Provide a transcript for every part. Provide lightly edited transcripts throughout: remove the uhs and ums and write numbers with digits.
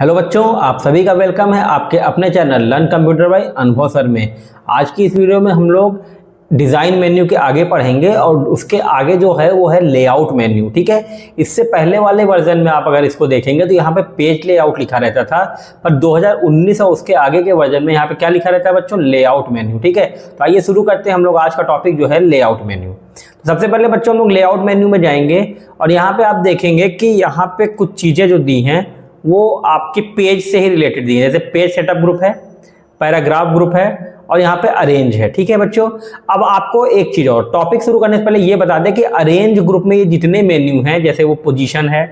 Hello बच्चों, आप सभी का वेलकम है आपके अपने चैनल लर्न कंप्यूटर बाय अनुभव सर में। आज की इस वीडियो में हम लोग डिज़ाइन मेन्यू के आगे पढ़ेंगे और उसके आगे जो है वो है लेआउट मेन्यू। ठीक है, इससे पहले वाले वर्जन में आप अगर इसको देखेंगे तो यहाँ पे पेज लेआउट लिखा रहता था, पर 2019 और उसके आगे के वर्जन में यहाँ पे क्या लिखा रहता है बच्चों, लेआउट मेन्यू। ठीक है, तो आइए शुरू करते हैं हम लोग आज का टॉपिक जो है लेआउट मेन्यू। तो सबसे पहले बच्चों हम लोग लेआउट मेन्यू में जाएंगे और यहाँ पे आप देखेंगे कि यहाँ पे कुछ चीज़ें जो दी हैं वो आपके पेज से ही रिलेटेड दी है। जैसे पेज सेटअप ग्रुप है, पैराग्राफ ग्रुप है और यहाँ पे अरेंज है। ठीक है बच्चों, अब आपको एक चीज़ और टॉपिक शुरू करने से पहले ये बता दें कि अरेंज ग्रुप में ये जितने मेन्यू हैं, जैसे वो पोजीशन है,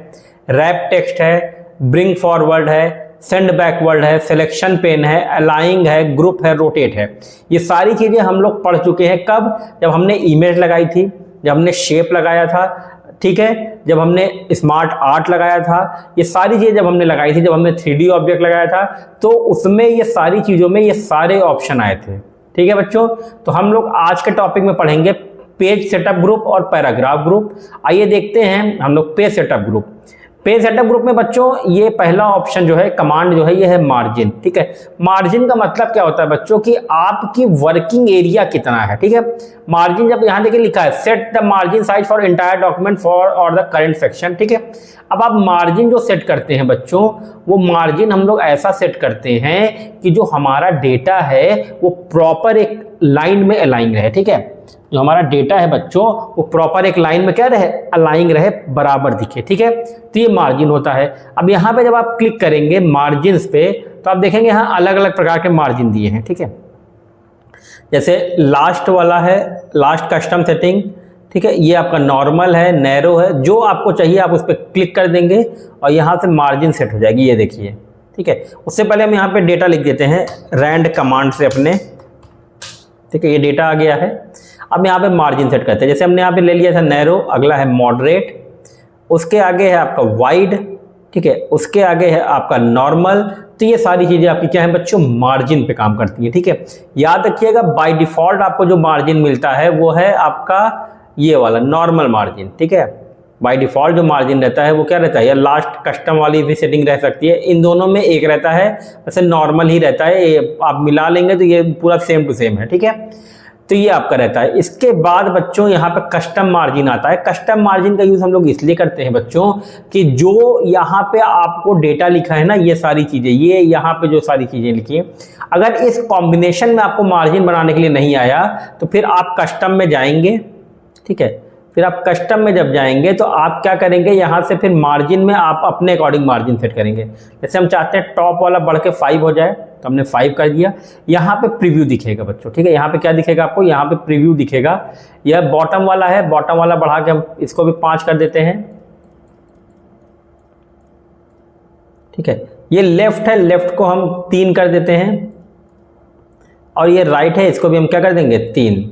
रैप टेक्स्ट है, ब्रिंग फॉरवर्ड है, सेंड बैकवर्ड है, सिलेक्शन पेन है, अलाइंग है, ग्रुप है, रोटेट है, ये सारी चीज़ें हम लोग पढ़ चुके हैं। कब? जब हमने इमेज लगाई थी, जब हमने शेप लगाया था, ठीक है, जब हमने स्मार्ट आर्ट लगाया था, ये सारी चीज़ें जब हमने लगाई थी, जब हमने 3D ऑब्जेक्ट लगाया था, तो उसमें ये सारी चीज़ों में ये सारे ऑप्शन आए थे। ठीक है बच्चों, तो हम लोग आज के टॉपिक में पढ़ेंगे पेज सेटअप ग्रुप और पैराग्राफ ग्रुप। आइए देखते हैं हम लोग page setup group. Page setup group में बच्चों ये पहला ऑप्शन जो है, कमांड जो है, ये है मार्जिन। ठीक है, मार्जिन का मतलब क्या होता है बच्चों कि आपकी वर्किंग एरिया कितना है। ठीक है, मार्जिन जब यहाँ देखिए लिखा है set the margin size for entire document for और द करंट सेक्शन। ठीक है, अब आप मार्जिन जो सेट करते हैं बच्चों, वो मार्जिन हम लोग ऐसा सेट करते हैं कि जो हमारा डेटा है वो प्रॉपर एक लाइन में अलाइन रहे। ठीक है, जो हमारा डेटा है बच्चों वो प्रॉपर एक लाइन में क्या रहे, अलाइन रहे, बराबर दिखे। ठीक है, तो ये मार्जिन होता है। अब यहाँ पे जब आप क्लिक करेंगे मार्जिन्स पे तो आप देखेंगे यहाँ अलग अलग प्रकार के मार्जिन दिए हैं। ठीक है, जैसे लास्ट वाला है लास्ट कस्टम सेटिंग। ठीक है, ये आपका नॉर्मल है, नैरो है, जो आपको चाहिए आप उस पर क्लिक कर देंगे और यहाँ से मार्जिन सेट हो जाएगी, ये देखिए। ठीक है, उससे पहले हम यहाँ पे डेटा लिख देते हैं रैंड कमांड से अपने। ठीक है, ये डेटा आ गया है। अब यहाँ पे मार्जिन सेट करते हैं, जैसे हमने यहाँ पे ले लिया था नैरो, अगला है मॉडरेट, उसके आगे है आपका वाइड। ठीक है, उसके आगे है आपका नॉर्मल। तो ये सारी चीज़ें आपकी क्या है बच्चों, मार्जिन पे काम करती है। ठीक है, याद रखिएगा बाय डिफ़ॉल्ट आपको जो मार्जिन मिलता है वो है आपका ये वाला नॉर्मल मार्जिन। ठीक है, बाय डिफ़ॉल्ट जो मार्जिन रहता है वो क्या रहता है, या लास्ट कस्टम वाली भी सेटिंग रह सकती है, इन दोनों में एक रहता है, वैसे नॉर्मल ही रहता है। ये आप मिला लेंगे तो ये पूरा सेम टू सेम है। ठीक है, तो ये आपका रहता है। इसके बाद बच्चों यहाँ पे कस्टम मार्जिन आता है। कस्टम मार्जिन का यूज़ हम लोग इसलिए करते हैं बच्चों कि जो यहाँ पे आपको डेटा लिखा है ना, ये सारी चीज़ें, ये यहाँ पे जो सारी चीज़ें लिखी हैं, अगर इस कॉम्बिनेशन में आपको मार्जिन बनाने के लिए नहीं आया तो फिर आप कस्टम में जाएंगे। ठीक है, फिर आप कस्टम में जब जाएंगे तो आप क्या करेंगे, यहाँ से फिर मार्जिन में आप अपने अकॉर्डिंग मार्जिन सेट करेंगे। जैसे हम चाहते हैं टॉप वाला बढ़ के 5 हो जाए तो हमने 5 कर दिया। यहाँ पे प्रीव्यू दिखेगा बच्चों। ठीक है, यहाँ पे क्या दिखेगा आपको, यहाँ पे प्रीव्यू दिखेगा। यह बॉटम वाला है, बॉटम वाला बढ़ा के हम इसको भी 5 कर देते हैं। ठीक है, ये लेफ्ट है, लेफ्ट को हम 3 कर देते हैं और ये राइट है, इसको भी हम क्या कर देंगे, 3।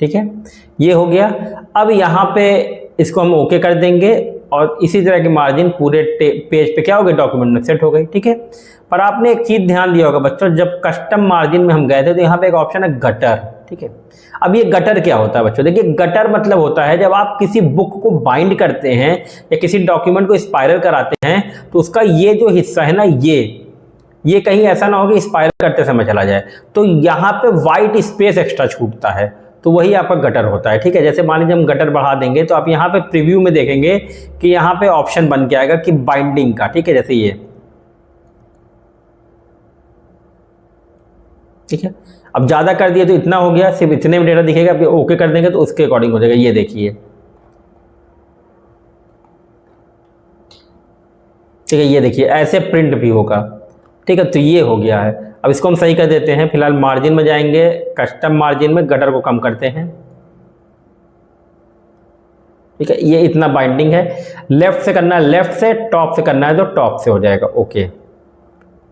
ठीक है, ये हो गया। अब यहाँ पे इसको हम ओके कर देंगे और इसी तरह की मार्जिन पूरे पेज पे क्या हो गई, डॉक्यूमेंट में सेट हो गई। ठीक है, पर आपने एक चीज़ ध्यान दिया होगा बच्चों, जब कस्टम मार्जिन में हम गए थे तो यहाँ पे एक ऑप्शन है गटर। ठीक है, अब ये गटर क्या होता है बच्चों, देखिए गटर मतलब होता है जब आप किसी बुक को बाइंड करते हैं या किसी डॉक्यूमेंट को स्पाइरल कराते हैं तो उसका ये जो हिस्सा है ना, ये कहीं ऐसा ना हो कि स्पाइरल करते समय चला जाए, तो यहाँ पे वाइट स्पेस एक्स्ट्रा छूटता है, तो वही आपका गटर होता है। ठीक है, जैसे मान लीजिए हम गटर बढ़ा देंगे तो आप यहाँ पे प्रीव्यू में देखेंगे कि यहाँ पे ऑप्शन बन के आएगा कि बाइंडिंग का। ठीक है, जैसे ये। ठीक है, अब ज़्यादा कर दिया तो इतना हो गया, सिर्फ इतने में डेटा दिखेगा। अब ओके कर देंगे तो उसके अकॉर्डिंग हो जाएगा, ये देखिए। ठीक है, ये देखिए ऐसे प्रिंट भी होगा। ठीक है, तो ये हो गया है। अब इसको हम सही कर देते हैं। फिलहाल मार्जिन में जाएंगे, कस्टम मार्जिन में गटर को कम करते हैं। ठीक है, ये इतना बाइंडिंग है, लेफ्ट से करना है लेफ्ट से, टॉप से करना है तो टॉप से हो जाएगा। ओके,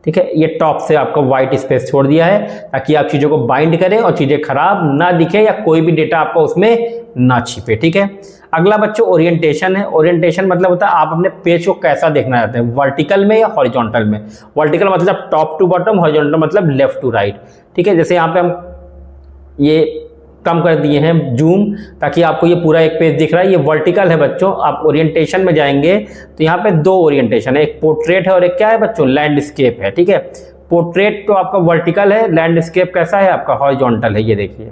ठीक है, ये टॉप से आपको वाइट स्पेस छोड़ दिया है ताकि आप चीज़ों को बाइंड करें और चीज़ें खराब ना दिखे या कोई भी डेटा आपको उसमें ना छिपे। ठीक है, अगला बच्चों ओरिएंटेशन है। ओरिएंटेशन मतलब होता है आप अपने पेज को कैसा देखना चाहते हैं, वर्टिकल में या हॉरिजॉन्टल में। वर्टिकल मतलब टॉप टू बॉटम, हॉरिजॉन्टल मतलब लेफ्ट टू राइट। ठीक है, जैसे यहाँ पे हम ये कम कर दिए हैं जूम, ताकि आपको ये पूरा एक पेज दिख रहा है। ये वर्टिकल है बच्चों। आप ओरिएंटेशन में जाएंगे तो यहाँ पे दो ओरिएंटेशन है, एक पोर्ट्रेट है और एक क्या है बच्चों, लैंडस्केप है। ठीक है, पोर्ट्रेट तो आपका वर्टिकल है, लैंडस्केप कैसा है आपका, हॉरिजॉन्टल है। ये देखिए,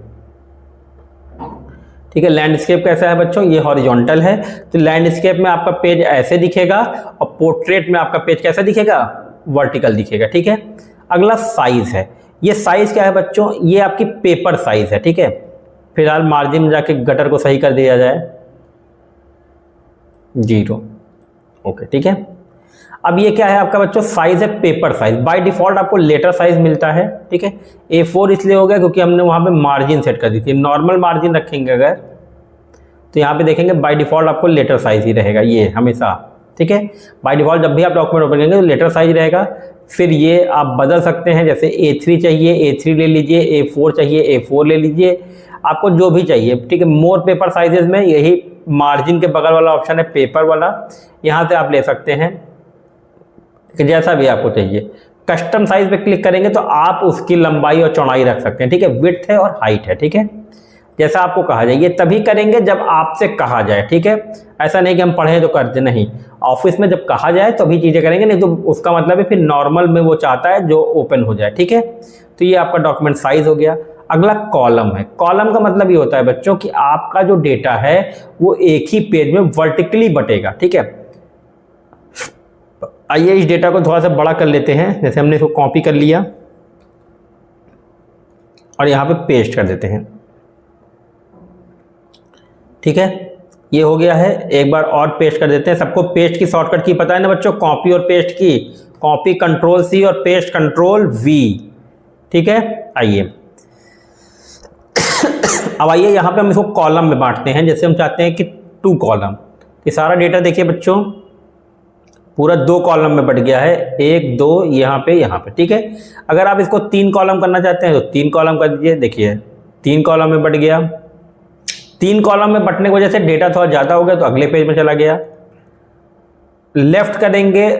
ठीक है, लैंडस्केप कैसा है बच्चों, ये हॉरिजॉन्टल है। तो लैंडस्केप में आपका पेज ऐसे दिखेगा और पोर्ट्रेट में आपका पेज कैसा दिखेगा, वर्टिकल दिखेगा। ठीक है, अगला साइज है। ये साइज क्या है बच्चों, ये आपकी पेपर साइज है। ठीक है, फिलहाल मार्जिन में जाके गटर को सही कर दिया जाए, 0। ओके, ठीक है। अब ये क्या है आपका बच्चों, साइज है पेपर साइज। बाय डिफॉल्ट आपको लेटर साइज मिलता है। ठीक है, A4 इसलिए हो गया क्योंकि हमने वहां पे मार्जिन सेट कर दी थी। नॉर्मल मार्जिन रखेंगे अगर तो यहाँ पे देखेंगे बाय डिफॉल्ट आपको लेटर साइज ही रहेगा ये हमेशा। ठीक है, बाय डिफॉल्ट जब भी आप डॉक्यूमेंट ओपन करेंगे तो लेटर साइज रहेगा। फिर ये आप बदल सकते हैं, जैसे A3 चाहिए A3 ले लीजिए, A4 चाहिए A4 ले लीजिए, आपको जो भी चाहिए। ठीक है, मोर पेपर साइजेस में यही मार्जिन के बगल वाला ऑप्शन है पेपर वाला, यहाँ से आप ले सकते हैं कि जैसा भी आपको चाहिए। कस्टम साइज पे क्लिक करेंगे तो आप उसकी लंबाई और चौड़ाई रख सकते हैं। ठीक है, विड्थ है और हाइट है। ठीक है, जैसा आपको कहा जाए, ये तभी करेंगे जब आपसे कहा जाए। ठीक है, ऐसा नहीं कि हम पढ़ें तो कर दे, नहीं, ऑफिस में जब कहा जाए तभी चीजें करेंगे, नहीं तो उसका मतलब है फिर नॉर्मल में वो चाहता है जो ओपन हो जाए। ठीक है, तो ये आपका डॉक्यूमेंट साइज हो गया। अगला कॉलम है। कॉलम का मतलब ये होता है बच्चों कि आपका जो डेटा है वो एक ही पेज में वर्टिकली बटेगा। ठीक है, आइए इस डेटा को थोड़ा सा बड़ा कर लेते हैं। जैसे हमने इसको कॉपी कर लिया और यहाँ पे पेस्ट कर देते हैं। ठीक है, ये हो गया है। एक बार और पेस्ट कर देते हैं। सबको पेस्ट की शॉर्टकट की पता है ना बच्चों, कॉपी और पेस्ट की, कॉपी Ctrl+C और पेस्ट Ctrl+V। ठीक है, आइए अब आइए यहाँ पे हम इसको कॉलम में बांटते हैं। जैसे हम चाहते हैं कि 2 कॉलम, ये सारा डेटा देखिए बच्चों पूरा 2 कॉलम में बट गया है, 1 2 यहाँ पे। ठीक है, अगर आप इसको 3 कॉलम करना चाहते हैं तो 3 कॉलम कर दीजिए। देखिए 3 कॉलम में बट गया। 3 कॉलम में बटने की वजह से डेटा थोड़ा ज़्यादा हो गया तो अगले पेज में चला गया। लेफ्ट करेंगे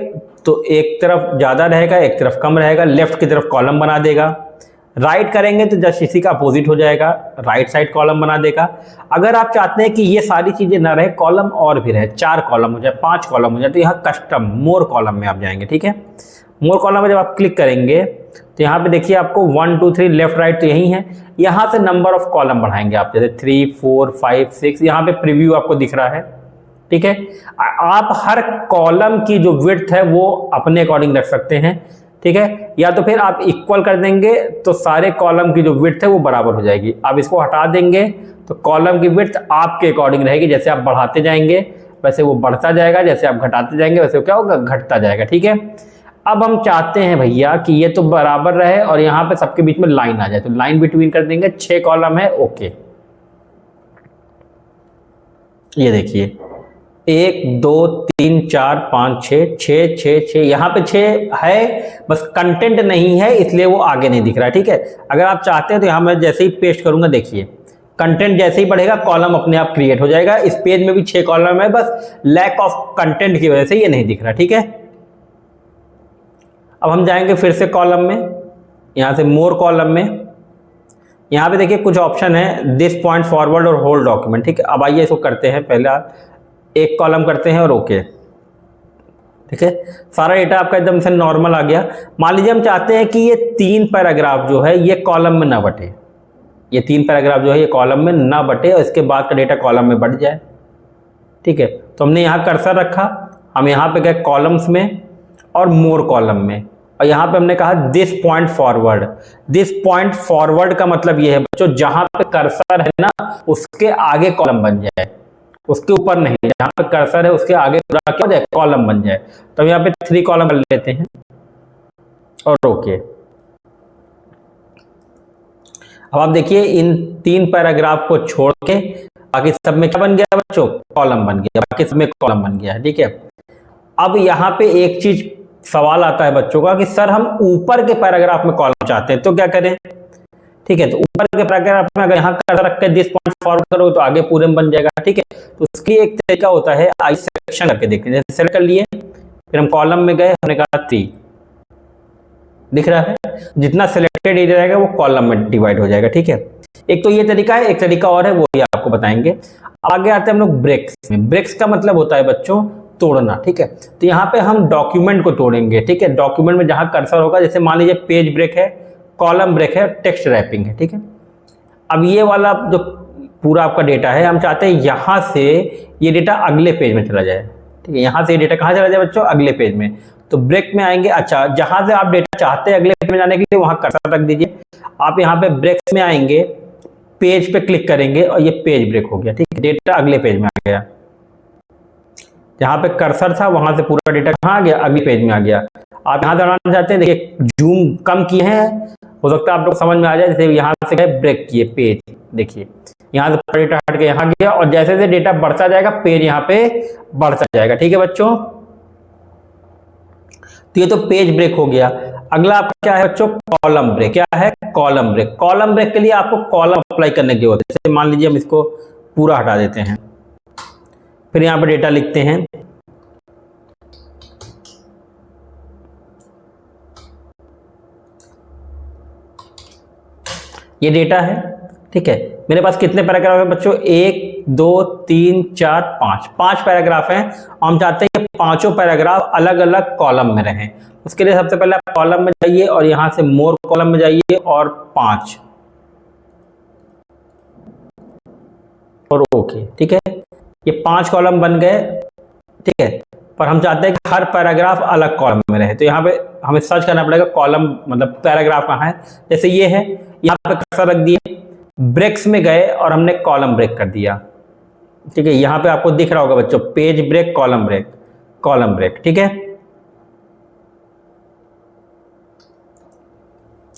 तो एक तरफ ज़्यादा रहेगा, एक तरफ कम रहेगा, लेफ्ट की तरफ कॉलम बना देगा। राइट करेंगे तो जस्ट इसी का अपोजिट हो जाएगा, राइट साइड कॉलम बना देगा। अगर आप चाहते हैं कि ये सारी चीज़ें ना रहे, कॉलम और भी रहे, 4 कॉलम हो जाए, 5 कॉलम हो जाए, तो यहाँ कस्टम मोर कॉलम में आप जाएंगे। ठीक है, मोर कॉलम में जब आप क्लिक करेंगे तो यहाँ पे देखिए आपको 1 2 3 लेफ्ट राइट तो यही है। यहाँ से नंबर ऑफ कॉलम बढ़ाएंगे आप, जैसे 3 4 5 6, यहाँ पे प्रीव्यू आपको दिख रहा है। ठीक है, आप हर कॉलम की जो विड्थ है वो अपने अकॉर्डिंग रख सकते हैं। ठीक है, या तो फिर आप इक्वल कर देंगे तो सारे कॉलम की जो विड्थ है वो बराबर हो जाएगी। आप इसको हटा देंगे तो कॉलम की विड्थ आपके अकॉर्डिंग रहेगी। जैसे आप बढ़ाते जाएंगे वैसे वो बढ़ता जाएगा, जैसे आप घटाते जाएंगे वैसे वो क्या होगा, घटता जाएगा। ठीक है, अब हम चाहते हैं भैया कि ये तो बराबर रहे और यहाँ पे सबके बीच में लाइन आ जाए, तो लाइन बिटवीन कर देंगे। 6 कॉलम है, ओके। ये देखिए 1 2 3 4 5 6 यहाँ पे 6 है, बस कंटेंट नहीं है इसलिए वो आगे नहीं दिख रहा है। ठीक है, अगर आप चाहते हैं तो यहाँ मैं जैसे ही पेस्ट करूंगा, देखिए कंटेंट जैसे ही बढ़ेगा कॉलम अपने आप क्रिएट हो जाएगा। इस पेज में भी 6 कॉलम है, बस लैक ऑफ कंटेंट की वजह से ये नहीं दिख रहा। ठीक है, अब हम जाएंगे फिर से कॉलम में, यहाँ से मोर कॉलम में। यहाँ पे देखिए कुछ ऑप्शन है, दिस पॉइंट फॉरवर्ड और होल्ड डॉक्यूमेंट। ठीक है, अब आइए इसको करते हैं, पहले एक कॉलम करते हैं और ओके। ठीक है, सारा डेटा आपका एकदम से नॉर्मल आ गया। मान लीजिए हम चाहते हैं कि ये 3 पैराग्राफ जो है ये कॉलम में ना बटे, ये 3 पैराग्राफ जो है ये कॉलम में ना बटे और इसके बाद का डेटा कॉलम में बढ़ जाए। ठीक है, तो हमने यहाँ कर्सर रखा, हम यहाँ पे गए कॉलम्स में और मोर कॉलम में, और यहाँ पे हमने कहा this point forward. This point forward का मतलब ये है बच्चों, जहां पे कर्सर है ना उसके आगे कॉलम बन जाए, उसके ऊपर नहीं, जहां पे कर्सर है उसके आगे पूरा क्या हो जाए, कॉलम बन जाए। तो यहाँ पे 3 कॉलम कर लेते हैं और ओके। अब आप देखिए इन 3 पैराग्राफ को छोड़ के बाकी सब में क्या बन गया बच्चों, कॉलम बन गया, बाकी सब में कॉलम बन गया है। ठीक है, अब यहाँ पे एक चीज सवाल आता है बच्चों का कि सर हम ऊपर के पैराग्राफ में कॉलम चाहते हैं तो क्या करें। ठीक है, तो ऊपर के पैराग्राफ में अगर यहाँ कर्सर रख के दिस पॉइंट फॉरवर्ड करो तो आगे पूरे में बन जाएगा। ठीक है, तो उसकी एक तरीका होता है, आई सेलेक्शन करके देखते हैं। जैसे सेलेक्ट कर लिए, फिर हम कॉलम में गए, हमने कहा 3 दिख रहा है, जितना सिलेक्टेड एरिया रहेगा वो कॉलम में डिवाइड हो जाएगा। ठीक है, एक तो ये तरीका है, एक तरीका और है वो ही आपको बताएंगे। आगे आते हैं हम लोग ब्रेक्स में। ब्रेक्स का मतलब होता है बच्चों तोड़ना, ठीक है। तो यहाँ पे हम डॉक्यूमेंट को तोड़ेंगे, ठीक है। डॉक्यूमेंट में जहां कर्सर होगा, जैसे मान लीजिए पेज ब्रेक है, कॉलम ब्रेक है, टेक्स्ट रैपिंग है, ठीक है। अब ये वाला जो पूरा आपका डेटा है, हम चाहते हैं यहाँ से ये डेटा अगले पेज में चला जाए, ठीक है। यहाँ से ये डेटा कहाँ चला जाए बच्चों? अगले पेज में। तो ब्रेक में आएंगे, अच्छा जहां से आप डेटा चाहते हैं अगले पेज में जाने के लिए वहां कर्सर रख दीजिए। आप यहाँ पे ब्रेक्स में आएंगे, पेज पे क्लिक करेंगे और ये पेज ब्रेक हो गया, ठीक है। डेटा अगले पेज में आ गया, जहां पे कर्सर था वहां से पूरा डेटा कहाँ आ गया? अगले पेज में आ गया। आप यहाँ दौड़ाना चाहते हैं, देखिए जूम कम किए हैं, हो सकता है आप लोग समझ में आ जाए। जैसे यहाँ से गए ब्रेक किए पेज, देखिए यहाँ से डेटा हट के यहाँ गया, और जैसे जैसे डेटा बढ़ता जाएगा पेज यहाँ पे बढ़ता जाएगा, ठीक है बच्चों। तो ये तो पेज ब्रेक हो गया। अगला आपका क्या है बच्चों? Column break. क्या है? Column break. कॉलम ब्रेक के लिए आपको कॉलम अप्लाई करने की जरूरत है। जैसे मान लीजिए हम इसको पूरा हटा देते हैं, फिर यहाँ पे डेटा लिखते हैं, ये डेटा है, ठीक है। मेरे पास कितने पैराग्राफ है बच्चों? 1 2 3 4 5, 5 पैराग्राफ हैं। हम चाहते हैं कि पांचों पैराग्राफ अलग अलग कॉलम में रहें। उसके लिए सबसे पहले आप कॉलम में जाइए और यहां से मोर कॉलम में जाइए और 5 और ओके, ठीक है। ये 5 कॉलम बन गए, ठीक है। पर हम चाहते हैं कि हर पैराग्राफ अलग कॉलम में रहे, तो यहाँ पे हमें सर्च करना पड़ेगा कॉलम मतलब पैराग्राफ कहाँ है। जैसे ये है, यहाँ पे कर्सर रख दिए, ब्रेक्स में गए और हमने कॉलम ब्रेक कर दिया, ठीक है। यहाँ पे आपको दिख रहा होगा बच्चों page break, column break, column break, ठीक है।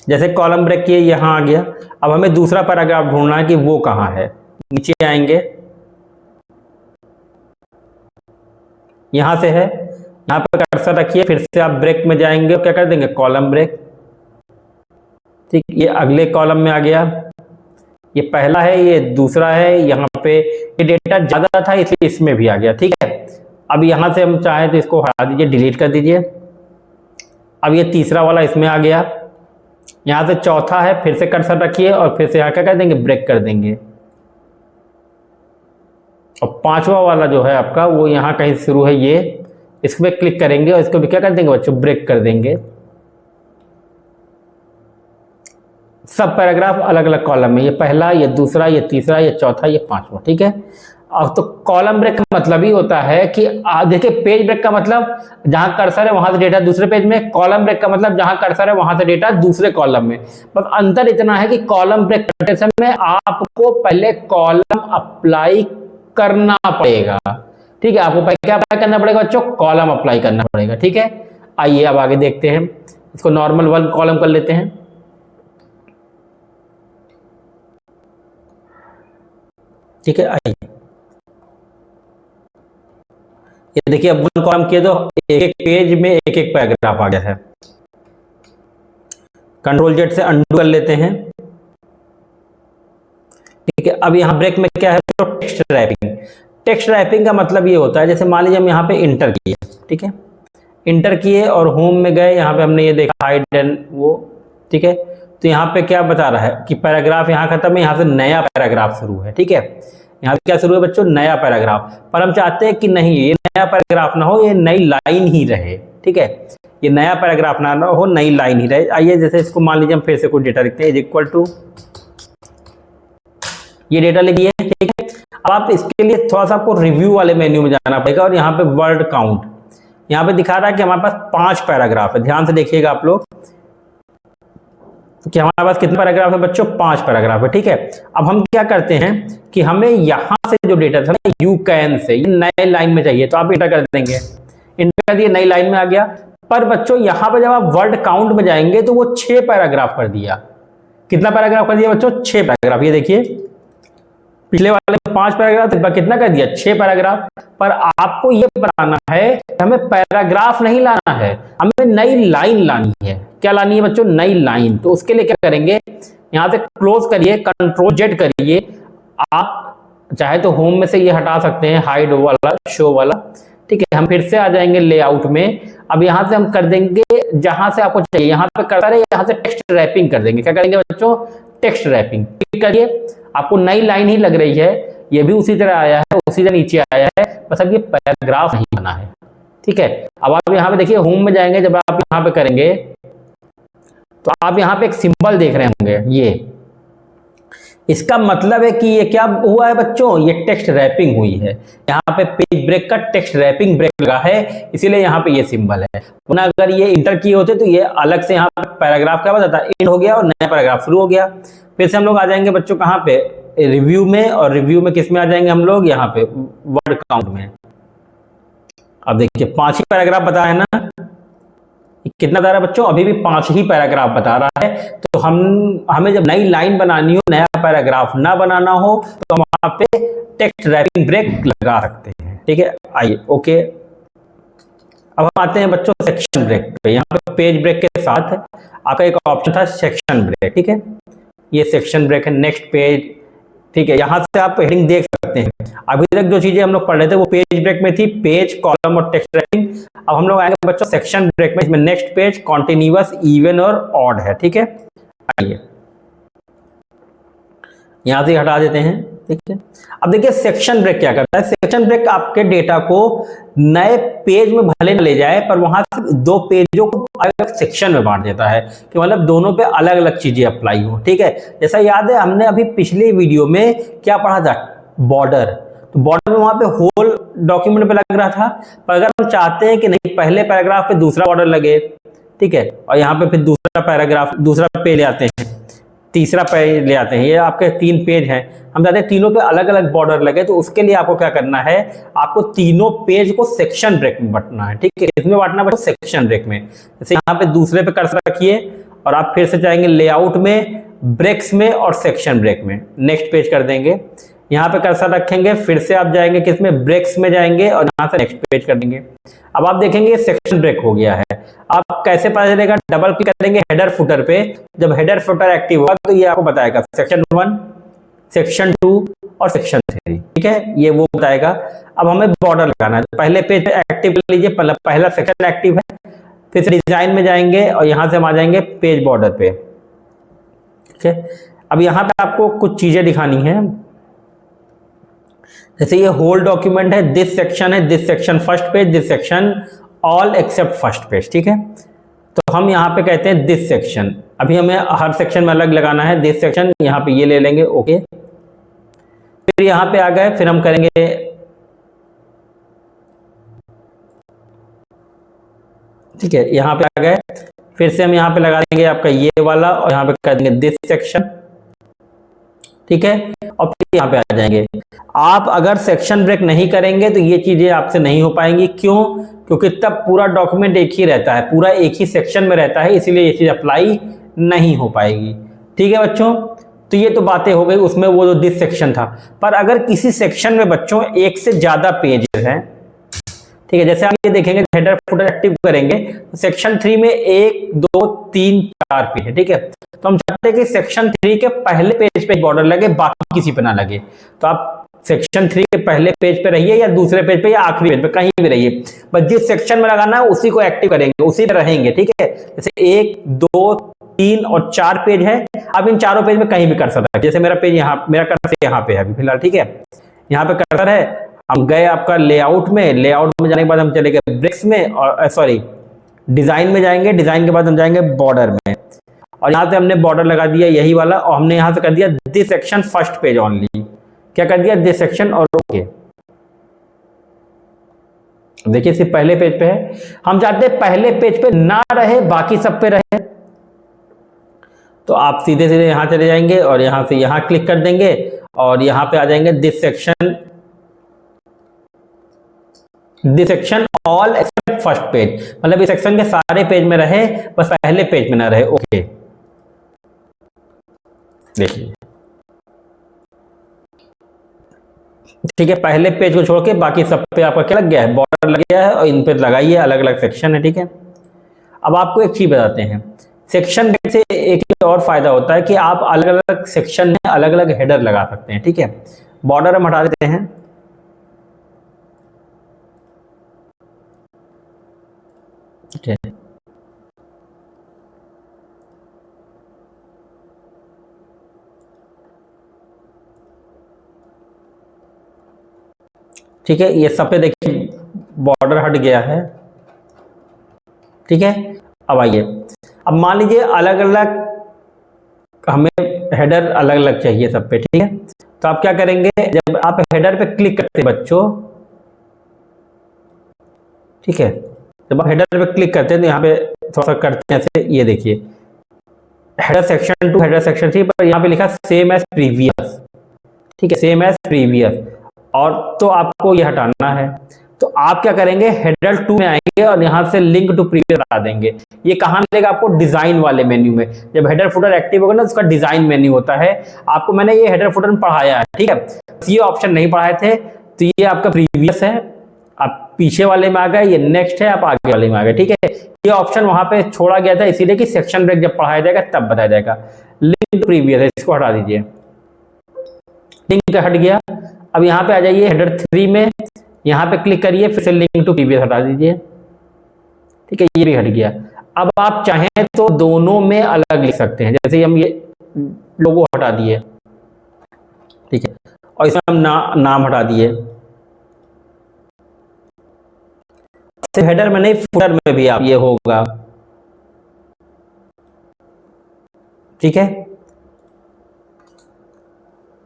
जैसे कॉलम ब्रेक किए यहाँ आ गया। अब हमें दूसरा पैराग्राफ ढूंढना है कि वो कहाँ है। नीचे आएंगे, यहां से है, यहां पर कर्सर रखिए, फिर से आप ब्रेक में जाएंगे और क्या कर देंगे? कॉलम ब्रेक, ठीक। ये अगले कॉलम में आ गया, ये पहला है, ये दूसरा है। यहाँ पे ये डेटा ज्यादा था इसलिए इसमें भी आ गया, ठीक है। अब यहां से हम चाहें तो इसको हटा दीजिए, डिलीट कर दीजिए। अब ये तीसरा वाला इसमें आ गया, यहां से चौथा है, फिर से कर्सर रखिए और फिर से यहाँ क्या कर देंगे? ब्रेक कर देंगे। और पांचवा वाला जो है आपका वो यहाँ कहीं शुरू है, ये इस पे क्लिक करेंगे और इसको भी क्या कर देंगे बच्चों? ब्रेक कर देंगे। सब पैराग्राफ अलग अलग कॉलम में, ये पहला, ये दूसरा, ये तीसरा, ये चौथा, ये पांचवा, ठीक है। अब तो कॉलम ब्रेक का मतलब ही होता है कि देखिए पेज ब्रेक का मतलब जहां कर्सर है वहां से डेटा दूसरे पेज में, कॉलम ब्रेक का मतलब जहां कर्सर है वहां से डेटा दूसरे कॉलम में। बस अंतर इतना है कि कॉलम ब्रेक करते समय आपको पहले कॉलम अप्लाई करना पड़ेगा, ठीक है। आपको क्या अप्लाई करना पड़ेगा बच्चों? कॉलम अप्लाई करना पड़ेगा, ठीक है। आइए अब आगे देखते हैं, इसको नॉर्मल 1 कॉलम कर लेते हैं, ठीक है। आइए ये देखिए, अब 1 कॉलम किए तो एक एक पेज में एक एक पैराग्राफ आ गया है। कंट्रोल जेड से अंडू कर लेते हैं, ठीक है। अब यहाँ ब्रेक में क्या है? तो टेक्स्ट रैपिंग। टेक्स्ट रैपिंग का मतलब ये होता है, जैसे मान लीजिए हम यहाँ पे इंटर किए, ठीक है। इंटर किए और होम में गए, यहाँ पे हमने ये देखा हाइड एंड वो, ठीक है। तो यहाँ पे क्या बता रहा है कि पैराग्राफ यहाँ खत्म है, यहाँ से नया पैराग्राफ शुरू है, ठीक है। यहाँ पे क्या शुरू है बच्चों? नया पैराग्राफ। पर हम चाहते हैं कि नहीं, ये नया पैराग्राफ ना हो, ये नई लाइन ही रहे, ठीक है। ये नया पैराग्राफ ना हो, नई लाइन ही रहे। आइए जैसे इसको मान लीजिए हम फिर से कुछ डेटा लिखते हैं, इज इक्वल टू, ये डेटा लिखिए, ठीक है। अब आप इसके लिए थोड़ा सा आपको रिव्यू वाले मेन्यू में जाना पड़ेगा और यहाँ पे वर्ड काउंट, यहाँ पे दिखा रहा है कि हमारे पास 5 पैराग्राफ है। ध्यान से देखिएगा आप लोग कि हमारे पास कितने पैराग्राफ है बच्चों? 5 पैराग्राफ है, ठीक है। अब हम क्या करते हैं कि हमें यहाँ से जो डेटा था ना, यू कैन से, ये नए लाइन में चाहिए, तो आप इंटर कर देंगे, इंटर कर दिए, नई लाइन में आ गया। पर बच्चों यहाँ पे जब आप वर्ड काउंट में जाएंगे तो वो 6 पैराग्राफ कर दिया। कितना पैराग्राफ कर दिया बच्चों? 6 पैराग्राफ। ये देखिए पिछले वाले 5 पैराग्राफ थे, कितना कर दिया? 6 पैराग्राफ। पर आपको ये बताना है कि हमें पैराग्राफ नहीं लाना है, हमें नई लाइन लानी है। क्या लानी है बच्चों? नई लाइन। तो उसके लिए क्या करेंगे? यहां से क्लोज करिए, कंट्रोल जेड करिए। आप चाहे तो होम में से ये हटा सकते हैं, हाइड वाला, शो वाला, ठीक है। हम फिर से आ जाएंगे लेआउट में। अब यहां से हम कर देंगे जहां से आपको चाहिए, यहां पे करता रहे, यहां से टेक्स्ट रैपिंग कर देंगे। क्या करेंगे बच्चों? टेक्स्ट रैपिंग, क्लिक करिए। आपको नई लाइन ही लग रही है, ये भी उसी तरह आया है, उसी तरह नीचे आया है, बस अब ये पैराग्राफ नहीं बना है, ठीक है। अब आप यहाँ पे देखिए होम में जाएंगे, जब आप यहाँ पे करेंगे तो आप यहाँ पे एक सिंबल देख रहे होंगे, ये इसका मतलब है कि ये क्या हुआ है बच्चों, ये टेक्स्ट रैपिंग हुई है। यहाँ पे पेज ब्रेक का टेक्स्ट रैपिंग ब्रेक लगा है, इसीलिए यहाँ पे ये सिंबल है। वरना अगर ये इंटर किए होते तो ये अलग से यहाँ पे पैराग्राफ क्या बताता, एंड हो गया और नया पैराग्राफ शुरू हो गया। फिर से हम लोग आ जाएंगे बच्चों कहाँ पे, रिव्यू में, और रिव्यू में किस में आ जाएंगे हम लोग, यहाँ पे वर्ड काउंट में। अब देखिए 5 ही पैराग्राफ बता है ना, कितना बता रहा है बच्चों, अभी भी 5 ही पैराग्राफ बता रहा है। तो हमें जब नई लाइन बनानी हो, नया पैराग्राफ ना बनाना हो, तो हम वहां पे टेक्स्ट रैपिंग ब्रेक लगा सकते हैं, ठीक है। आइए ओके, अब हम आते हैं बच्चों सेक्शन ब्रेक पे। यहाँ पे पेज ब्रेक के साथ आपका एक ऑप्शन था सेक्शन ब्रेक, ठीक है, ये सेक्शन ब्रेक है, नेक्स्ट पेज, ठीक है। यहाँ से आप हेडिंग देख सकते हैं। अभी तक जो चीजें हम लोग पढ़ रहे थे वो पेज ब्रेक में थी, पेज, कॉलम और टेक्स्ट रैपिंग। अब हम लोग आएंगे बच्चों सेक्शन ब्रेक में, इसमें नेक्स्ट पेज कॉन्टिन्यूअस, इवन और ऑड है, ठीक है। आइए यहां से हटा देते हैं, ठीक है। अब देखिए सेक्शन ब्रेक क्या करता है, सेक्शन ब्रेक आपके डेटा को नए पेज में भले न ले जाए, पर वहां से 2 पेजों को अलग सेक्शन में बांट देता है, कि मतलब दोनों पे अलग अलग चीजें अप्लाई हो, ठीक है। जैसा याद है हमने अभी पिछले वीडियो में क्या पढ़ा था, बॉर्डर। तो बॉर्डर में वहां पे होल डॉक्यूमेंट पे लग रहा था, पर अगर हम चाहते हैं कि नहीं पहले पैराग्राफ पे दूसरा बॉर्डर लगे, ठीक है, और यहाँ पे फिर दूसरा पैराग्राफ, दूसरा पेज ले आते हैं, तीसरा पेज ले आते हैं, ये आपके 3 पेज हैं, हम चाहते हैं तीनों पे अलग अलग बॉर्डर लगे, तो उसके लिए आपको क्या करना है, आपको तीनों पेज को सेक्शन ब्रेक में बांटना है, ठीक है। इसमें बांटना है सेक्शन ब्रेक में। जैसे यहाँ पे दूसरे पे कर्सर रखिए और आप फिर से जाएंगे लेआउट में, ब्रेक्स में और सेक्शन ब्रेक में, नेक्स्ट पेज कर देंगे। यहाँ पे कर्सर रखेंगे, फिर से आप जाएंगे किसमें, ब्रेक्स में जाएंगे और यहाँ से नेक्स्ट पेज कर देंगे। अब आप देखेंगे सेक्शन ब्रेक हो गया है। आप कैसे पता चलेगा, डबल क्लिक करेंगे हेडर फुटर पे, जब हेडर फुटर एक्टिव होगा तो ये आपको बताएगा सेक्शन 1, सेक्शन 2 और सेक्शन 3, ठीक है, ये वो बताएगा। अब हमें बॉर्डर लगाना है, पहले पेज पे एक्टिव कर लीजिए, पहला सेक्शन एक्टिव है, फिर से डिजाइन में जाएंगे और यहां से हम आ जाएंगे पेज बॉर्डर पे, ठीक है। अब यहाँ पे आपको कुछ चीजें दिखानी है, जैसे ये होल डॉक्यूमेंट है, दिस सेक्शन है, this section first page, this section all except first page, ठीक है। तो हम यहाँ पे कहते हैं दिस सेक्शन, अभी हमें हर सेक्शन में अलग लगाना है, दिस सेक्शन, यहाँ पे ये ले लेंगे, ओके। फिर यहाँ पे आ गए, फिर हम करेंगे ठीक है, यहाँ पे आ गए, फिर से हम यहाँ पे लगा देंगे आपका ये वाला और यहाँ पे कर देंगे दिस सेक्शन, ठीक है। और फिर यहाँ पे आ जाएंगे। आप अगर सेक्शन ब्रेक नहीं करेंगे तो ये चीजें आपसे नहीं हो पाएंगी, क्यों, क्योंकि तब पूरा डॉक्यूमेंट एक ही रहता है, पूरा एक ही सेक्शन में रहता है, इसीलिए ये चीज अप्लाई नहीं हो पाएगी, ठीक है बच्चों। तो ये तो बातें हो गई, उसमें वो जो दिस सेक्शन था। पर अगर किसी सेक्शन में बच्चों एक से ज्यादा पेजेस हैं, ठीक है, जैसे आप ये देखेंगे हेडर फुटर एक्टिव करेंगे तो सेक्शन 3 में 1 2 3 4 पेज है, ठीक है। तो हम चाहते हैं कि सेक्शन 3 के पहले पेज पे बॉर्डर लगे, बाकी किसी पे ना लगे। तो आप सेक्शन 3 के पहले पेज पे रहिए या दूसरे पेज पे या आखिरी पेज पे, कहीं भी रहिए, बस जिस सेक्शन में लगाना है उसी को एक्टिव करेंगे, उसी पे रहेंगे, ठीक है। जैसे 1 2 3 और 4 पेज है, आप इन चारों पेज में कहीं भी कर सकते हैं। जैसे मेरा पेज यहाँ, मेरा कर्सर यहाँ पे है अभी फिलहाल, ठीक है, यहाँ पे कर्सर है। हम गए आपका लेआउट में, लेआउट में जाने के बाद हम चले गए ब्रेक्स में, और सॉरी डिजाइन में जाएंगे, डिजाइन के बाद हम जाएंगे बॉर्डर में, और यहाँ से हमने बॉर्डर लगा दिया यही वाला, और हमने यहाँ से कर दिया this section first page only, क्या कर दिया, दिस सेक्शन, और ओके। देखिए सिर्फ पहले पेज पे है, हम चाहते हैं पहले पेज पे ना रहे, बाकी सब पे रहे। तो आप सीधे सीधे यहाँ चले जाएंगे और यहाँ से यहाँ क्लिक कर देंगे और यहाँ पे आ जाएंगे this section all except first page, मतलब इस सेक्शन के सारे पेज में रहे, बस पहले पेज में ना रहे, ओके। देखिए ठीक है, पहले पेज को छोड़ के बाकी सब पे आपका क्या लग गया है, बॉर्डर लग गया है, और इन पे लगाइए, अलग अलग सेक्शन है, ठीक है। अब आपको एक चीज बताते हैं, सेक्शन ब्रेक से एक और फायदा होता है कि आप अलग अलग सेक्शन में अलग अलग हेडर लगा सकते हैं, ठीक है। बॉर्डर हम हटा देते हैं, ठीक है। ठीक है, ये सब पे देखिए बॉर्डर हट गया है। ठीक है, अब आइए, अब मान लीजिए अलग अलग हमें हेडर अलग अलग चाहिए सब पे। ठीक है, तो आप क्या करेंगे, जब आप हेडर पे क्लिक करते हैं बच्चों, ठीक है, जब आप हेडर पे क्लिक करते हैं तो यहाँ पे थोड़ा सा करते हैं ऐसे, ये देखिए हेडर सेक्शन 2 हेडर सेक्शन 3 पर यहाँ पे लिखा सेम एज प्रीवियस। ठीक है, सेम एज प्रीवियस, और तो आपको ये हटाना है। तो आप क्या करेंगे, हेडर 2 में आएंगे और यहाँ से लिंक टू प्रीवियस हटा देंगे। ये कहाँ मिलेगा आपको, डिजाइन वाले मेन्यू में। जब हेडर फुटर एक्टिव होगा ना, उसका डिजाइन मेन्यू होता है। आपको मैंने ये हेडर फुटर में पढ़ाया है। ठीक है, ये ऑप्शन नहीं पढ़ाए थे, तो ये आपका प्रीवियस है, आप पीछे वाले में आ गए, ये नेक्स्ट है, आप आगे वाले में आ गए। ठीक है, ये ऑप्शन वहां पे छोड़ा गया था इसीलिए कि सेक्शन ब्रेक जब पढ़ाया जाएगा तब बताया जाएगा। लिंक प्रीवियस है, इसको हटा दीजिए, लिंक हट गया। अब यहाँ पे आ जाइए हेडर 3 में, यहाँ पे क्लिक करिए, फिर से लिंक टू प्रीवियस हटा दीजिए। ठीक है, ये भी हट गया। अब आप चाहें तो दोनों में अलग लिख सकते हैं, जैसे हम ये लोगो हटा दिए। ठीक है, और इसमें हम नाम हटा दिए। हेडर में नहीं, फुटर में भी आप ये होगा। ठीक है,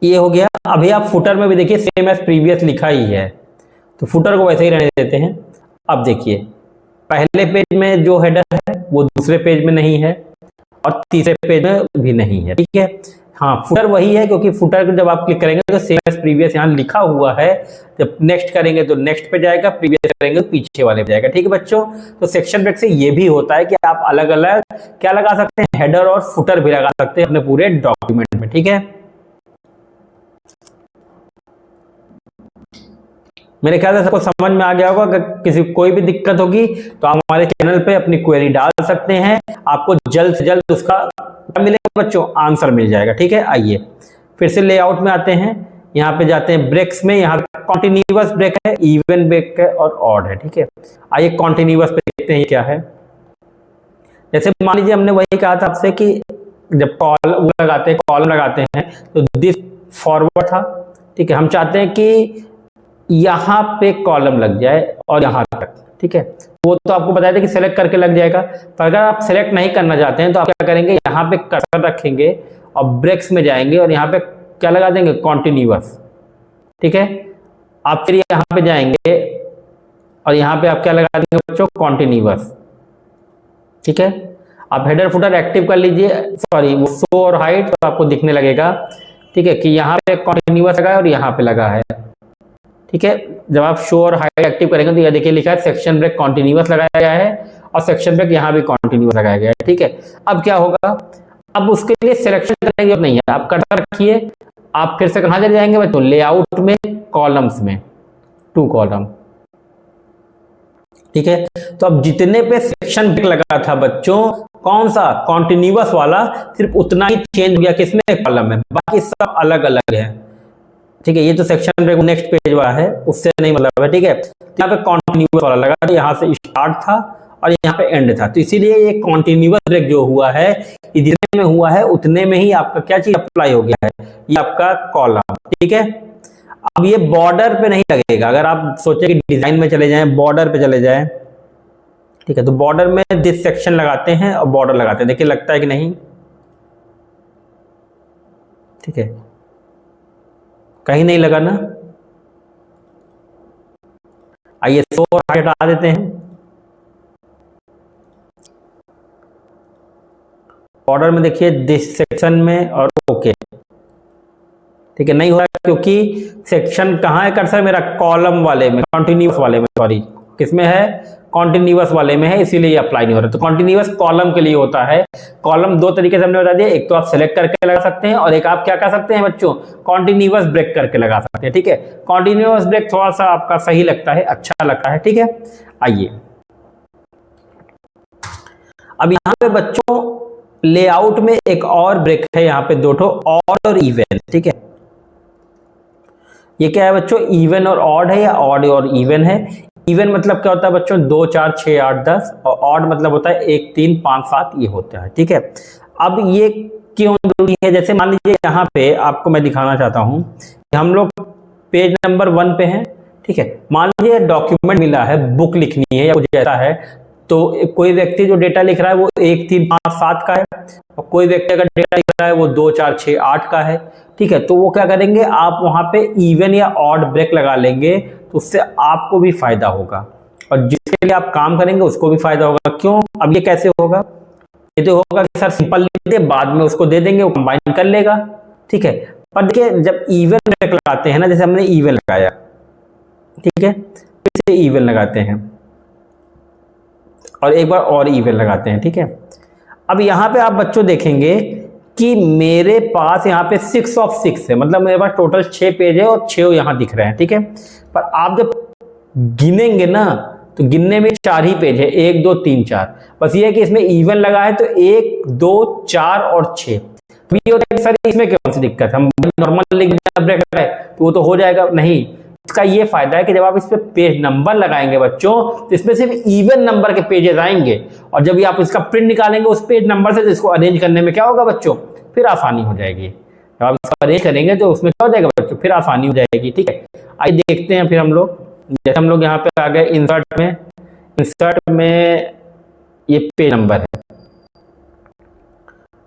ये हो गया। अभी आप फुटर में भी देखिए सेम एज प्रीवियस लिखा ही है, तो फुटर को वैसे ही रहने देते हैं। अब देखिए पहले पेज में जो हेडर है वो दूसरे पेज में नहीं है और तीसरे पेज में भी नहीं है। ठीक है, हाँ फुटर वही है, क्योंकि फुटर जब आप क्लिक करेंगे तो सेम एज प्रीवियस यहाँ लिखा हुआ है। जब नेक्स्ट करेंगे तो नेक्स्ट पे जाएगा, प्रीवियस करेंगे तो पीछे वाले पे जाएगा। ठीक है बच्चों, तो सेक्शन ब्रेक से ये भी होता है कि आप अलग अलग क्या लगा सकते हैं, हेडर और फुटर भी लगा सकते हैं अपने पूरे डॉक्यूमेंट में। ठीक है, मेरे ख्याल से सबको समझ में आ गया होगा। अगर किसी कोई भी दिक्कत होगी तो आप हमारे चैनल पे अपनी क्वेरी डाल सकते हैं, आपको जल्द से जल्द उसका मिलेगा बच्चों, आंसर मिल जाएगा। ठीक है, आइए फिर से लेआउट में आते हैं, यहाँ पे जाते हैं ब्रेक्स में। यहाँ पे कॉन्टिन्यूअस ब्रेक है, इवन ब्रेक है और ऑड है। ठीक है, आइए कॉन्टिन्यूअस पे देखते हैं क्या है। जैसे मान लीजिए हमने वही कहा था आपसे कि जब कॉलम लगाते हैं तो दिस फॉरवर्ड था। ठीक है, हम चाहते हैं कि यहाँ पे कॉलम लग जाए और यहाँ तक। ठीक है, वो तो आपको बताया था कि सेलेक्ट करके लग जाएगा, पर अगर आप सेलेक्ट नहीं करना चाहते हैं तो आप क्या करेंगे, यहाँ पे कर्सर रखेंगे और ब्रेक्स में जाएंगे और यहाँ पे क्या लगा देंगे, कॉन्टिन्यूअस। ठीक है, आप फिर यहाँ पे जाएंगे और यहाँ पे आप क्या लगा देंगे बच्चों, कॉन्टिन्यूअस। ठीक है, आप हेडर फुटर एक्टिव कर लीजिए, सॉरी वो शो और हाइड, तो आपको दिखने लगेगा। ठीक है, कि यहाँ पे कॉन्टिन्यूअस लगा है और यहाँ पे लगा है। ठीक है, जब आप शो और हाइड एक्टिव करेंगे तो यह देखिए लिखा है सेक्शन ब्रेक कॉन्टिन्यूअस लगाया गया है और सेक्शन ब्रेक यहाँ भी कॉन्टिन्यूअस लगाया गया है। ठीक है, अब क्या होगा, अब उसके लिए सिलेक्शन करने की जरूरत नहीं है, आप कर्सर रखिए। आप फिर से कहाँ चले जाएंगे बच्चों, लेआउट में, कॉलम्स में, 2 कॉलम। ठीक है, तो अब जितने पे सेक्शन ब्रेक लगा था बच्चों, कौन सा, कॉन्टिन्यूअस वाला, सिर्फ उतना ही चेंज हो गया, किसमें, कॉलम में, बाकी सब अलग अलग है। ठीक है, ये तो सेक्शन ब्रेक नेक्स्ट पेज वाला है, उससे नहीं मतलब है। ठीक है, तो यहाँ पे कॉन्टिन्यूअस वाला लगा, तो यहाँ से स्टार्ट था और यहाँ पे एंड था, तो इसीलिए ये कॉन्टिन्यूअस ब्रेक जो हुआ है, ये जितने में हुआ है उतने में ही आपका क्या चीज अप्लाई हो गया है, ये आपका कॉलम। ठीक है, अब ये बॉर्डर पे नहीं लगेगा। अगर आप सोचे कि डिजाइन में चले जाएं, बॉर्डर पे चले जाएं, ठीक है, तो बॉर्डर में दिस सेक्शन लगाते हैं और बॉर्डर लगाते हैं, देखिए लगता है कि नहीं। ठीक है, कहीं नहीं लगा ना। आइए शो और हाइड हटा देते हैं, बॉर्डर में देखिए दिस सेक्शन में और ओके। ठीक है, नहीं हो रहा क्योंकि सेक्शन कहाँ है कर्सर मेरा, कॉलम वाले में, कॉन्टिन्यूअस वाले में, सॉरी किसमें है, कॉन्टिन्यूअस वाले में है, इसीलिए अप्लाई नहीं हो रहा। तो कॉन्टिन्यूअस कॉलम के लिए होता है। कॉलम 2 तरीके से हमने बता दिया, एक तो आप सेलेक्ट करके लगा सकते हैं और एक आप क्या कर सकते हैं बच्चों, कॉन्टिन्यूअस ब्रेक करके लगा सकते हैं। ठीक है, कॉन्टिन्यूअस ब्रेक थोड़ा सा आपका सही लगता है, अच्छा लगता है। ठीक है, आइए अब यहाँ पे बच्चों लेआउट में एक और ब्रेक है, यहाँ पे 2 ऑड और इवन। ठीक है, ये क्या है बच्चों, इवन और ऑड है या ऑड और इवन है। इवन मतलब क्या होता है बच्चों, 2 4 6 8 10, और ऑड मतलब होता है 1 3 5 7, ये होता है। ठीक है, अब ये क्यों जरूरी है, जैसे मान लीजिए यहाँ पे आपको मैं दिखाना चाहता हूँ, हम लोग पेज नंबर 1 पे हैं। ठीक है। मान लीजिए डॉक्यूमेंट मिला है, बुक लिखनी है या कुछ ऐसा है, तो कोई व्यक्ति जो डेटा लिख रहा है वो 1 3 5 7 का है, और कोई व्यक्ति अगर डेटा लिख रहा है वो 2 4 6 8 का है, ठीक है। तो वो क्या करेंगे, आप वहां पे इवन या ऑड ब्रेक लगा लेंगे, तो उससे आपको भी फायदा होगा और जिसके लिए आप काम करेंगे उसको भी फायदा होगा। क्यों? अब ये कैसे होगा? ये तो होगा कि सर सिंपल लिख दे, बाद में उसको दे देंगे, वो कंबाइन कर लेगा, ठीक है। पर देखिए जब इवन ब्रेक लगाते हैं ना, जैसे हमने इवन लगाया, ठीक है, फिर से इवन लगाते हैं और एक बार और इवन लगाते हैं, ठीक है। अब यहाँ पे आप बच्चों देखेंगे कि मेरे पास यहाँ पे 6 ऑफ 6 है, मतलब मेरे पास टोटल 6 पेज है और 6 यहाँ दिख रहे हैं, ठीक है। पर आप जब गिनेंगे ना तो गिनने में 4 ही पेज है, 1 2 3 4। बस ये है कि इसमें इवन लगा है तो 1 2 4 और 6। तो ये होता है कि सर इसमें कौन सी दिक्कत है, हम नॉर्मल लिख दें ब्रेक लगाए तो वो तो हो जाएगा। नहीं, इसका ये फायदा है कि जब आप इस पे पेज नंबर लगाएंगे बच्चों, तो इसमें सिर्फ इवन नंबर के पेजेस आएंगे, और जब ये आप इसका प्रिंट निकालेंगे उस पेज नंबर से, तो इसको अरेंज करने में क्या होगा बच्चों, फिर आसानी हो जाएगी। जब आप इसको अरेंज करेंगे तो उसमें क्या हो जाएगा बच्चों, फिर आसानी हो जाएगी, ठीक है। आइए देखते हैं फिर हम लोग, जैसे हम लोग यहाँ पे आ गए इंसर्ट में ये पेज नंबर है,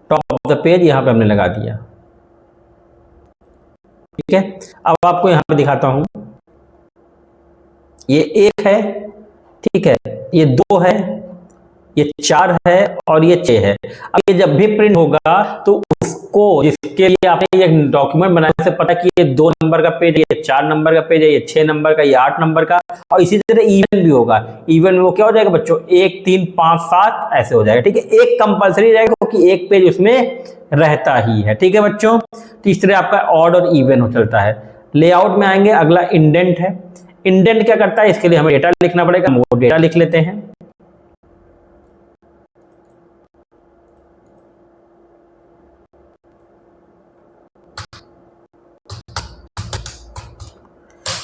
टॉप ऑफ द पेज यहाँ पे हमने लगा दिया, ठीक है। अब आपको यहाँ पे दिखाता हूं, ये 1 है, ठीक है, ये 2 है, ये 4 है और ये 6 है। अब ये जब भी प्रिंट होगा तो उसको, जिसके लिए आपने ये डॉक्यूमेंट बनाने से पता कि ये 2 नंबर का पेज है, ये 4 नंबर का पेज है, ये 6 नंबर का, ये 8 नंबर का, और इसी तरह इवन भी होगा। इवन में वो क्या हो जाएगा बच्चों, 1 3 5 7 ऐसे हो जाएगा, ठीक है। एक कंपलसरी रहेगा क्योंकि एक पेज उसमें रहता ही है, ठीक है बच्चों। तीसरे आपका ऑड और इवन हो चलता है। लेआउट में आएंगे, अगला इंडेंट है। इंडेंट क्या करता है, इसके लिए हमें डेटा लिखना पड़ेगा, हम वो डेटा लिख लेते हैं।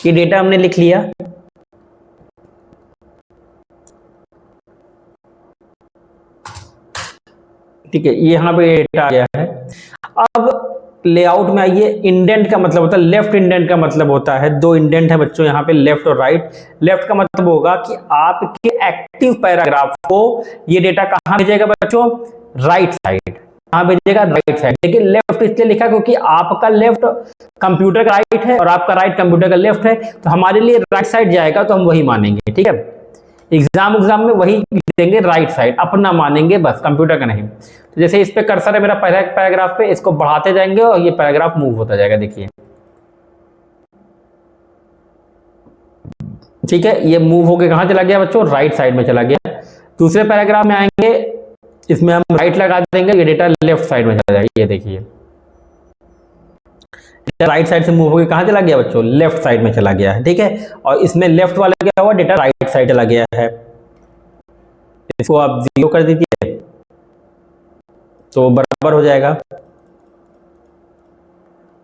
ये डेटा हमने लिख लिया, ठीक है, ये यहां पे डेटा आ गया है। अब लेआउट में आइए, इंडेंट का मतलब होता है, लेफ्ट इंडेंट का मतलब होता है, 2 इंडेंट है बच्चों यहाँ पे, लेफ्ट और राइट। लेफ्ट का मतलब होगा कि आपके एक्टिव पैराग्राफ को ये डेटा कहां भेजेगा बच्चों, राइट साइड। कहां भेजेगा, राइट साइड। लेकिन लेफ्ट इसलिए लिखा क्योंकि आपका लेफ्ट कंप्यूटर का राइट है और आपका राइट कंप्यूटर का लेफ्ट है, तो हमारे लिए राइट साइड जाएगा तो हम वही मानेंगे, ठीक है। एग्जाम में वही देंगे, राइट साइड अपना मानेंगे, बस कंप्यूटर का नहीं। तो जैसे इस पे कर्सर है मेरा पहला पैराग्राफ पे, इसको बढ़ाते जाएंगे और ये पैराग्राफ मूव होता जाएगा, देखिए, ठीक है। ये मूव होके कहां चला गया बच्चों, राइट साइड में चला गया। दूसरे पैराग्राफ में आएंगे, इसमें हम राइट लगा देंगे, ये डेटा लेफ्ट साइड में चला जाएगा, ये देखिए राइट साइड से मूव होकर कहां चला गया बच्चों, लेफ्ट साइड में चला गया है, ठीक है। और इसमें लेफ्ट वाला क्या हुआ, डेटा राइट साइड चला गया है। इसको आप 0 कर दीजिए तो बराबर हो जाएगा,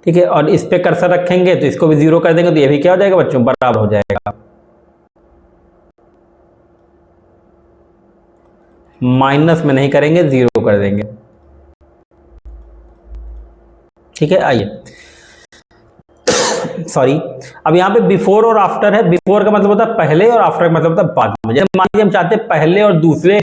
ठीक है। और इस पे कर्सर रखेंगे तो इसको भी 0 कर देंगे तो ये भी क्या हो जाएगा बच्चों, बराबर हो जाएगा। माइनस में नहीं करेंगे, 0 कर देंगे, ठीक है। आइए सॉरी, अब यहाँ पे बिफोर और आफ्टर है। बिफोर का मतलब होता है पहले और आफ्टर का मतलब होता है बाद में। जैसे मान लीजिए हम चाहते हैं पहले और दूसरे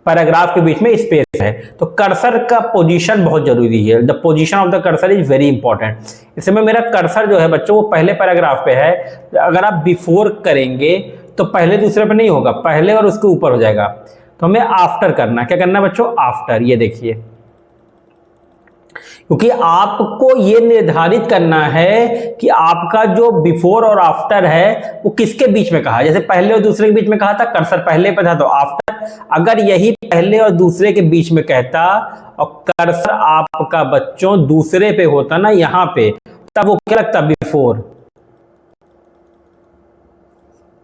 पैराग्राफ के बीच में स्पेस है, तो कर्सर का पोजीशन बहुत जरूरी है। The position of the cursor is very important. इस समय मेरा कर्सर जो है बच्चों वो पहले पैराग्राफ पे है, अगर आप बिफोर करेंगे तो पहले दूसरे पे नहीं होगा, पहले और उसके ऊपर हो जाएगा। तो हमें आफ्टर करना, क्या करना बच्चों, आफ्टर। ये देखिए, क्योंकि आपको ये निर्धारित करना है कि आपका जो बिफोर और आफ्टर है वो किसके बीच में कहा है। जैसे पहले और दूसरे के बीच में कहा था, कर्सर पहले पे था तो आफ्टर। अगर यही पहले और दूसरे के बीच में कहता और कर्सर आपका बच्चों दूसरे पे होता ना, यहां पे, तब वो क्या लगता, बिफोर।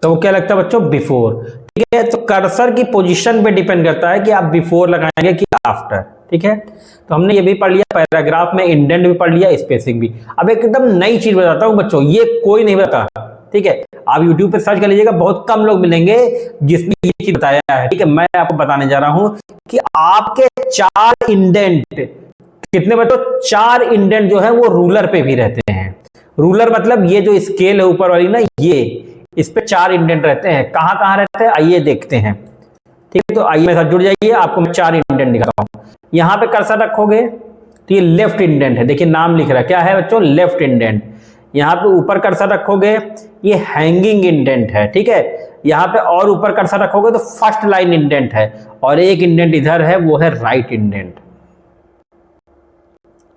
तो वो क्या लगता है बच्चों, बिफोर, ठीक है। तो कर्सर की पोजीशन पे डिपेंड करता है कि आप बिफोर लगाएंगे कि आफ्टर, ठीक है। तो हमने ये भी पढ़ लिया, पैराग्राफ में इंडेंट भी पढ़ लिया, स्पेसिंग भी। अब एकदम नई चीज बताता हूं बच्चों, ये कोई नहीं बताता, ठीक है। आप YouTube पे सर्च कर लीजिएगा, बहुत कम लोग मिलेंगे जिसने ये चीज बताया है, ठीक है। मैं आपको बताने जा रहा हूं कि आपके 4 इंडेंट, कितने बच्चों, 4 इंडेंट जो है वो रूलर पे भी रहते हैं। रूलर मतलब ये जो स्केल है ऊपर वाली ना, ये इस पे 4 इंडेंट रहते हैं। कहाँ कहाँ रहते हैं आइए देखते हैं। ठीक है, तो आइए मेरे साथ जुड़ जाइए, आपको मैं 4 इंडेंट दिखाता हूँ। यहाँ पे कर्सर रखोगे तो ये लेफ्ट इंडेंट है, देखिए नाम लिख रहा है, क्या है बच्चों, लेफ्ट इंडेंट। यहाँ पे ऊपर कर्सर रखोगे ये हैंगिंग इंडेंट है। ठीक है, यहाँ पे और ऊपर कर्सर रखोगे तो फर्स्ट लाइन इंडेंट है, और एक इंडेंट इधर है वो है राइट इंडेंट।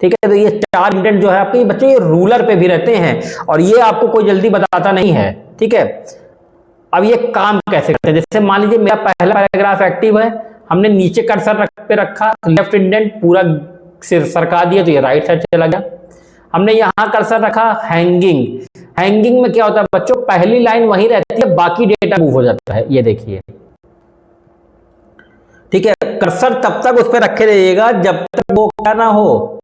ठीक है, तो ये 4 इंडेंट जो है आपके बच्चों ये रूलर पे भी रहते हैं, और ये आपको कोई जल्दी बताता नहीं है। ठीक है, अब ये काम कैसे करते हैं, जैसे मान लीजिए मेरा पहला पैराग्राफ एक्टिव है, हमने नीचे कर्सर पे रखा, लेफ्ट इंडेंट पूरा सिर सरका दिया तो ये राइट साइड चला गया। हमने यहां कर्सर रखा हैंगिंग, हैंगिंग में क्या होता है बच्चों, पहली लाइन वहीं रहती है, बाकी डेटा मूव हो जाता है, ये देखिए। ठीक है, कर्सर तब तक उस पर रखे रहिएगा जब तक वो क्या ना हो,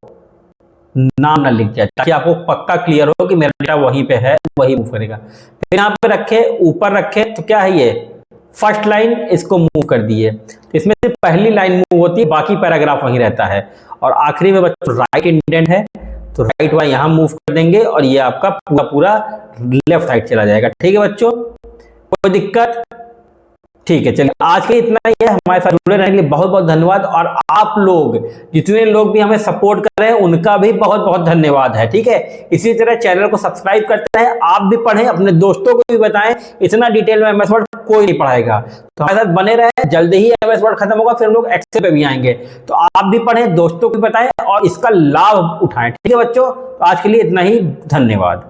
नाम ना लिख जाए, ताकि आपको पक्का क्लियर हो कि मेरा डेटा वहीं पे है, वही मूव करेगा। फिर यहाँ पे रखे, ऊपर रखे तो क्या है, ये फर्स्ट लाइन, इसको मूव कर दिए तो इसमें सिर्फ पहली लाइन मूव होती है, बाकी पैराग्राफ वहीं रहता है। और आखिरी में बच्चों राइट इंडेंट है तो राइट वाला यहां मूव कर देंगे और ये आपका पूरा पूरा लेफ्ट साइड चला जाएगा। ठीक है बच्चों, कोई दिक्कत? ठीक है, चलिए आज के इतना ही है। हमारे साथ जुड़े रहने के लिए बहुत बहुत धन्यवाद, और आप लोग जितने लोग भी हमें सपोर्ट कर रहे हैं उनका भी बहुत बहुत धन्यवाद है। ठीक है, इसी तरह चैनल को सब्सक्राइब करते हैं, आप भी पढ़ें, अपने दोस्तों को भी बताएं, इतना डिटेल में एमएस वर्ड कोई नहीं पढ़ाएगा। तो हमारे साथ बने रहे, जल्दी ही एमएस वर्ड खत्म होगा, फिर हम लोग एक्सेल पे भी आएंगे, तो आप भी पढ़ें, दोस्तों को भी बताएं और इसका लाभ उठाएं। ठीक है बच्चों, तो आज के लिए इतना ही, धन्यवाद।